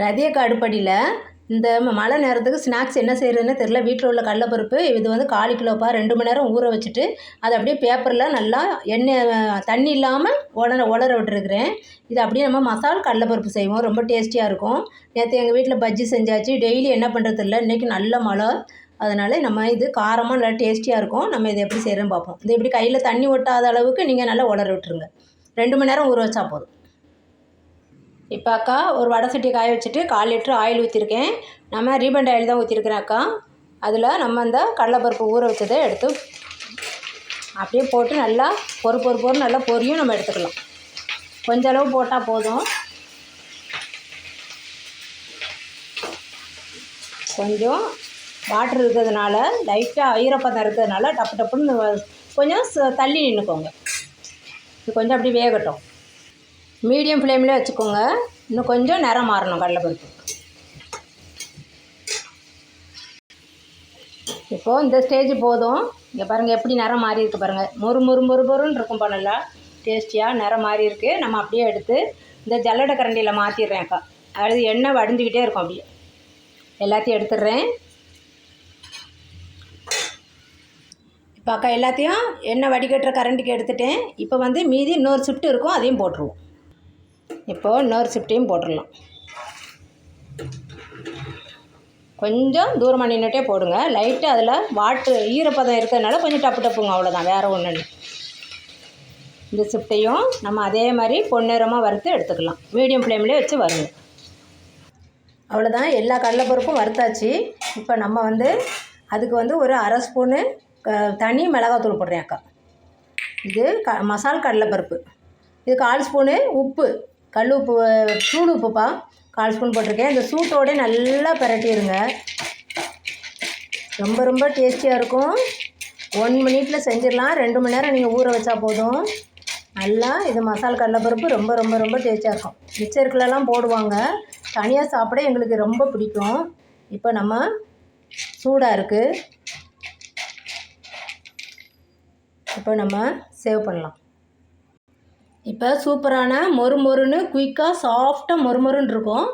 ரதியக்கா அடுப்படியில் இந்த மழை நேரத்துக்கு ஸ்நாக்ஸ் என்ன செய்கிறதுன்னு தெரில. வீட்டில் உள்ள கடலப்பருப்பு இது வந்து 1/4 கிலோப்பா. 2 மணி நேரம் ஊற வச்சுட்டு அதை அப்படியே பேப்பரில் நல்லா எண்ணெய் தண்ணி இல்லாமல் உலர விட்டுருக்குறேன். இது அப்படியே நம்ம மசால் கடலப்பருப்பு செய்வோம், ரொம்ப டேஸ்டியாக இருக்கும். நேற்று எங்கள் வீட்டில் பஜ்ஜி செஞ்சாச்சு. டெய்லி என்ன பண்ணுறது இல்லை, இன்றைக்கி நல்ல மழை, அதனால் நம்ம இது காரமாக நல்லா டேஸ்டியாக இருக்கும். நம்ம இதை எப்படி செய்கிறோன்னு பார்ப்போம். இது எப்படி கையில் தண்ணி ஒட்டாத அளவுக்கு நீங்கள் நல்லா உலர விட்டுருங்க. 2 மணி நேரம் ஊற வச்சா போதும். இப்போ அக்கா ஒரு வடை சட்டி காய வச்சுட்டு 1/4 லிட்டர் ஆயில் ஊற்றிருக்கேன். நம்ம ரீபண்ட் ஆயில் தான் ஊற்றிருக்கிறேன் அக்கா. அதில் நம்ம இந்த கடலைப்பருப்பு ஊற வச்சதை எடுத்து அப்படியே போட்டு நல்லா பொறு நல்லா பொரியும் நம்ம எடுத்துக்கலாம். கொஞ்சம் அளவு போட்டால் போதும். கொஞ்சம் வாட்டர் இருக்கிறதுனால, லைட்டாக ஈரப்பதம் இருக்கிறதுனால டப்புன்னு கொஞ்சம் தள்ளி நின்றுக்கோங்க. இது கொஞ்சம் அப்படி வேகட்டும். மீடியம் ஃப்ளேமில் வச்சுக்கோங்க. இன்னும் கொஞ்சம் நிறம் மாறணும் கடலைப்பருப்பு. இப்போது இந்த ஸ்டேஜ் போதும். இங்கே பாருங்கள் எப்படி நிறம் மாறி இருக்குது பாருங்கள். மொறுன்னு இருக்கும்ப்பா, நல்லா டேஸ்டியாக நிறம் மாறி இருக்குது. நம்ம அப்படியே எடுத்து இந்த ஜல்லடை கரண்டியில் மாற்றிடுறேன் அக்கா. அது எண்ணெய் வடிஞ்சிக்கிட்டே இருக்கும். அப்படியே எல்லாத்தையும் எடுத்துடுறேன். இப்போ அக்கா எல்லாத்தையும் எண்ணெய் வடிகட்டுற கரண்டிக்கு எடுத்துட்டேன். இப்போ வந்து மீதி இன்னொரு ஷிஃப்ட் இருக்கும், அதையும் போட்டுருவோம். இப்போது இன்னொரு ஷிஃப்ட்டையும் போட்டுடலாம். கொஞ்சம் தூரமாக நின்றுட்டே போடுங்க. லைட்டாக அதில் ஈரப்பதம் இருக்கிறதுனால கொஞ்சம் டப்புங்க, அவ்வளோதான், வேறு ஒன்றும் இல்லை. இந்த ஷிஃப்ட்டையும் நம்ம அதே மாதிரி பொன்னிறமாக வறுத்து எடுத்துக்கலாம். மீடியம் ஃப்ளேம்லேயே வச்சு வருங்க. அவ்வளோதான், எல்லா கடலைப்பருப்பும் வறுத்தாச்சு. இப்போ நம்ம வந்து அதுக்கு வந்து ஒரு 1/2 ஸ்பூனு தனி மிளகாத்தூள் போடுறேன் அக்கா. இது மசால் கடலைப்பருப்பு. இது 1/4 ஸ்பூனு உப்பு, கல் உப்பு, சூடு உப்புப்பா, 1/4 ஸ்பூன் போட்டிருக்கேன். இந்த சூட்டோடு நல்லா பிரட்டிடுங்க. ரொம்ப டேஸ்டியாக இருக்கும். 1 மினிட்டில் செஞ்சிடலாம். 2 மணி நேரம் நீங்கள் ஊற வச்சா போதும். நல்லா இது மசால் கடலைப்பருப்பு ரொம்ப டேஸ்டியாக இருக்கும். மிச்சருக்குலாம் போடுவாங்க. தனியாக சாப்பிட எங்களுக்கு ரொம்ப பிடிக்கும். இப்போ நம்ம சூடாக இருக்குது. இப்போ நம்ம சேவ் பண்ணலாம். இப்போ சூப்பரான மொறுன்னு குயிக்காக சாஃப்டாக மொறுன்னு இருக்கும்.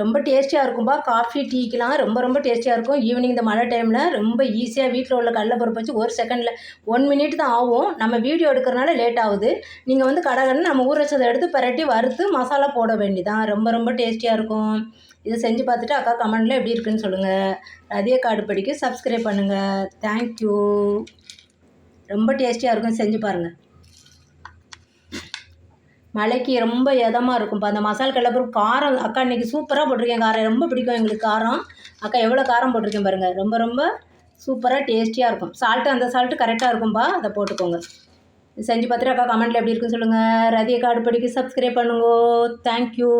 ரொம்ப டேஸ்டியாக இருக்கும்பா. காஃபி டீக்கெலாம் ரொம்ப டேஸ்டியாக இருக்கும். ஈவினிங் இந்த மழை டைமில் ரொம்ப ஈஸியாக வீட்டில் உள்ள கடலைப்பருப்பு வச்சு 1 செகண்டில் 1 மினிட் தான் ஆகும். நம்ம வீடியோ எடுக்கிறனால லேட் ஆகுது. நீங்கள் வந்து கடகடன்னு நம்ம ஊற வச்சதை எடுத்து பரட்டி வறுத்து மசாலா போட வேண்டியதான். ரொம்ப டேஸ்டியாக இருக்கும். இதை செஞ்சு பார்த்துட்டு அக்கா கமெண்டில் எப்படி இருக்குன்னு சொல்லுங்கள். ரதியக்கா அடுப்படிக்கு சப்ஸ்கிரைப் பண்ணுங்கள். தேங்க்யூ. ரொம்ப டேஸ்டியாக இருக்கும், செஞ்சு பாருங்கள். மழைக்கு ரொம்ப இதமாக இருக்கும்ப்பா. அந்த மசால் கடலைப்பருப்பு காரம் அக்கா இன்றைக்கி சூப்பராக போட்டிருக்கேன். காரம் ரொம்ப பிடிக்கும் எங்களுக்கு காரம். அக்கா எவ்வளோ காரம் போட்டிருக்கேன் பாருங்கள். ரொம்ப சூப்பராக டேஸ்டியாக இருக்கும். அந்த சால்ட்டு கரெக்டாக இருக்கும்பா, அதை போட்டுக்கோங்க. செஞ்சு பார்த்துட்டு அக்கா கமெண்ட்டில் எப்படி இருக்குன்னு சொல்லுங்கள். ரதியக்கா அடுப்படிக்கு சப்ஸ்கிரைப் பண்ணுங்க. தேங்க்யூ.